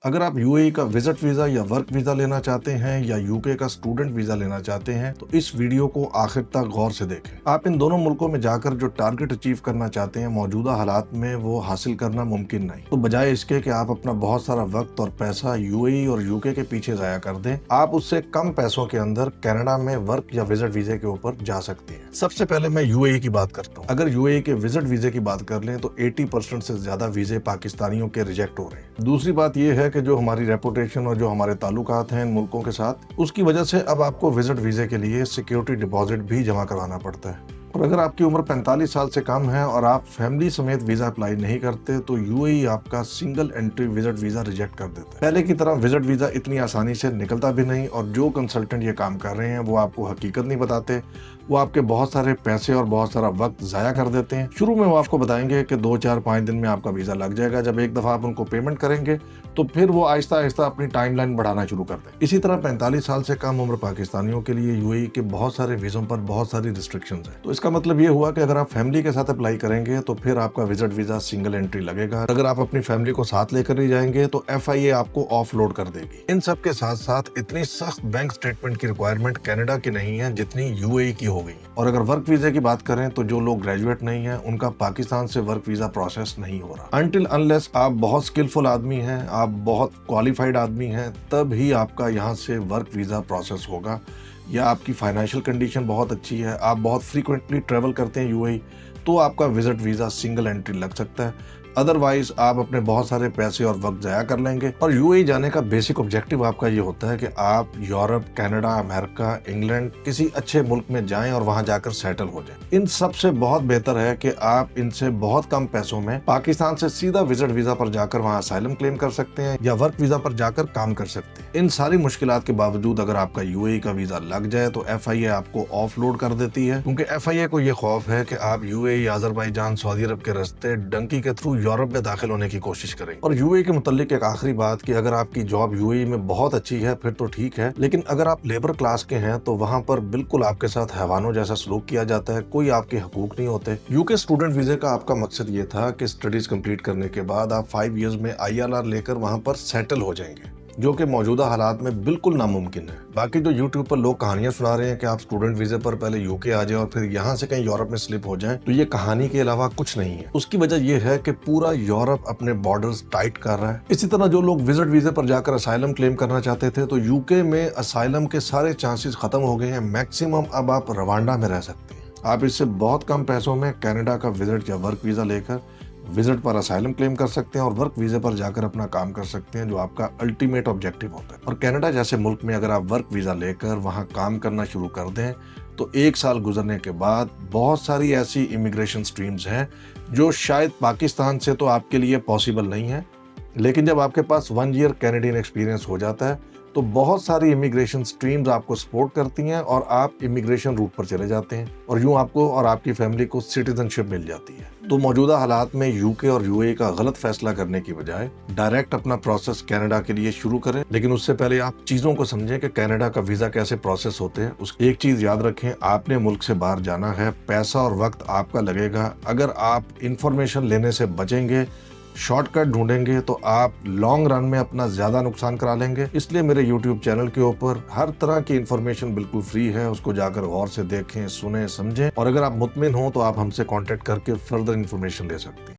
अगर आप यूएई का विजिट वीजा या वर्क वीजा लेना चाहते हैं या यूके का स्टूडेंट वीजा लेना चाहते हैं तो इस वीडियो को आखिर तक गौर से देखें। आप इन दोनों मुल्कों में जाकर जो टारगेट अचीव करना चाहते हैं मौजूदा हालात में वो हासिल करना मुमकिन नहीं। तो बजाय इसके कि आप अपना बहुत सारा वक्त और पैसा यूएई और यूके के पीछे जाया कर दें, आप उससे कम पैसों के अंदर कनाडा में वर्क या विजिट वीजे के ऊपर जा सकते हैं। सबसे पहले मैं यूएई की बात करता हूँ। अगर यूएई के विजिट वीजे की बात कर लें तो 80% से ज्यादा वीजे पाकिस्तानियों के रिजेक्ट हो रहे हैं। दूसरी बात यह है कि जो हमारी रेपुटेशन और जो हमारे ताल्लुकात हैं इन मुल्कों के साथ, उसकी वजह से अब आपको विजिट वीजे के लिए सिक्योरिटी डिपॉजिट भी जमा करवाना पड़ता है। और अगर आपकी उम्र 45 साल से कम है और आप फैमिली समेत वीजा अप्लाई नहीं करते तो यूएई आपका single entry visit visa reject कर देता है। पहले की तरह विजिट वीजा इतनी आसानी से निकलता भी नहीं और जो कंसल्टेंट ये काम कर रहे हैं वो आपको हकीकत नहीं बताते। वो आपके बहुत सारे पैसे और बहुत सारा वक्त जाया कर देते हैं। शुरू में वो आपको बताएंगे कि 2, 4, 5 दिन में आपका वीजा लग जाएगा। जब एक दफा आप उनको पेमेंट करेंगे तो फिर वो आहिस्ता आहिस्ता अपनी टाइमलाइन बढ़ाना शुरू कर दें। इसी तरह 45 साल से कम उम्र पाकिस्तानियों के लिए यूएई के बहुत सारे वीजों पर बहुत सारी रिस्ट्रिक्शंस हैं। तो इसका मतलब ये हुआ कि अगर आप फैमिली के साथ अप्लाई करेंगे तो फिर आपका विजिट वीजा सिंगल एंट्री लगेगा। अगर आप अपनी फैमिली को साथ लेकर नहीं जाएंगे तो एफआईए आपको ऑफलोड कर देगी। इन सब के साथ साथ इतनी सख्त बैंक स्टेटमेंट की रिक्वायरमेंट कनाडा की नहीं है जितनी यूएई की हो गई। और अगर वर्क वीजा की बात करें तो जो लोग ग्रेजुएट नहीं है उनका पाकिस्तान से वर्क वीजा प्रोसेस नहीं हो रहा अनटिल अनलेस आप बहुत स्किलफुल आदमी हैं, आप बहुत क्वालिफाइड आदमी हैं, तब ही आपका यहाँ से वर्क वीजा प्रोसेस होगा। या आपकी फाइनेंशियल कंडीशन बहुत अच्छी है, आप बहुत फ्रीक्वेंटली ट्रेवल करते हैं यूएई, तो आपका विजिट वीजा सिंगल एंट्री लग सकता है। अदरवाइज आप अपने बहुत सारे पैसे और वक्त जाया कर लेंगे। और यूएई जाने का बेसिक ऑब्जेक्टिव आपका ये होता है कि आप यूरोप, कनाडा, अमेरिका, इंग्लैंड किसी अच्छे मुल्क में जाएं और वहां जाकर सेटल हो जाएं। इन सब से बहुत बेहतर है कि आप इनसे बहुत कम पैसों में पाकिस्तान से सीधा विजिट वीजा पर जाकर वहां असाइलम क्लेम कर सकते हैं या वर्क वीजा पर जाकर काम कर सकते हैं। इन सारी मुश्किलात के बावजूद अगर आपका यूएई का वीजा लग जाए तो एफआईए आपको ऑफलोड कर देती है, क्योंकि एफआईए को ये खौफ है कि आप यूएई, अजरबैजान, सऊदी अरब के रास्ते डंकी के थ्रू यूरोप में दाखिल होने की कोशिश करेंगे। और यूएई के मुतालिक एक आखिरी बात कि अगर आपकी जॉब यूएई में बहुत अच्छी है फिर तो ठीक है, लेकिन अगर आप लेबर क्लास के हैं तो वहां पर बिल्कुल आपके साथ हैवानों जैसा सलूक किया जाता है, कोई आपके हकूक नहीं होते। यूके स्टूडेंट वीजे का आपका मकसद ये था कि स्टडीज कंप्लीट करने के बाद आप 5 इयर्स में आईएलआर लेकर वहां पर सेटल हो जाएंगे, जो कि मौजूदा हालात में बिल्कुल नामुमकिन है। बाकी जो यूट्यूब पर लोग कहानियां सुना रहे हैं कि आप स्टूडेंट वीजे पर पहले यूके आ जाए और फिर यहाँ से कहीं यूरोप में स्लिप हो जाएं, तो ये कहानी के अलावा कुछ नहीं है। उसकी वजह यह है कि पूरा यूरोप अपने बॉर्डर्स टाइट कर रहा है। इसी तरह जो लोग विजिट वीजे पर जाकर असाइलम क्लेम करना चाहते थे तो यूके में असाइलम के सारे चांसेस खत्म हो गए हैं। मैक्सिमम अब आप रवांडा में रह सकते हैं। आप इससे बहुत कम पैसों में कनाडा का विजिट या वर्क वीजा लेकर विजिट पर असाइलम क्लेम कर सकते हैं और वर्क वीजे पर जाकर अपना काम कर सकते हैं, जो आपका अल्टीमेट ऑब्जेक्टिव होता है। और कनाडा जैसे मुल्क में अगर आप वर्क वीजा लेकर वहां काम करना शुरू कर दें तो 1 साल गुजरने के बाद बहुत सारी ऐसी इमिग्रेशन स्ट्रीम्स हैं जो शायद पाकिस्तान से तो आपके लिए पॉसिबल नहीं है, लेकिन जब आपके पास 1 ईयर कैनेडियन एक्सपीरियंस हो जाता है तो बहुत सारी इमिग्रेशन स्ट्रीम्स आपको सपोर्ट करती हैं और आप इमिग्रेशन रूट पर चले जाते हैं और यूं आपको और आपकी फैमिली को सिटीजनशिप मिल जाती है। तो मौजूदा हालात में यूके और यूएई का गलत फैसला करने की बजाय डायरेक्ट अपना प्रोसेस कनाडा के लिए शुरू करें। लेकिन उससे पहले आप चीजों को समझें कि कनाडा का वीजा कैसे प्रोसेस होते हैं। एक चीज याद रखें, आपने मुल्क से बाहर जाना है, पैसा और वक्त आपका लगेगा। अगर आप इंफॉर्मेशन लेने से बचेंगे, शॉर्टकट ढूंढेंगे, तो आप लॉन्ग रन में अपना ज्यादा नुकसान करा लेंगे। इसलिए मेरे यूट्यूब चैनल के ऊपर हर तरह की इंफॉर्मेशन बिल्कुल फ्री है, उसको जाकर गौर से देखें, सुने, समझें। और अगर आप मुतमिन हो तो आप हमसे कांटेक्ट करके फर्दर इंफॉर्मेशन ले सकते हैं।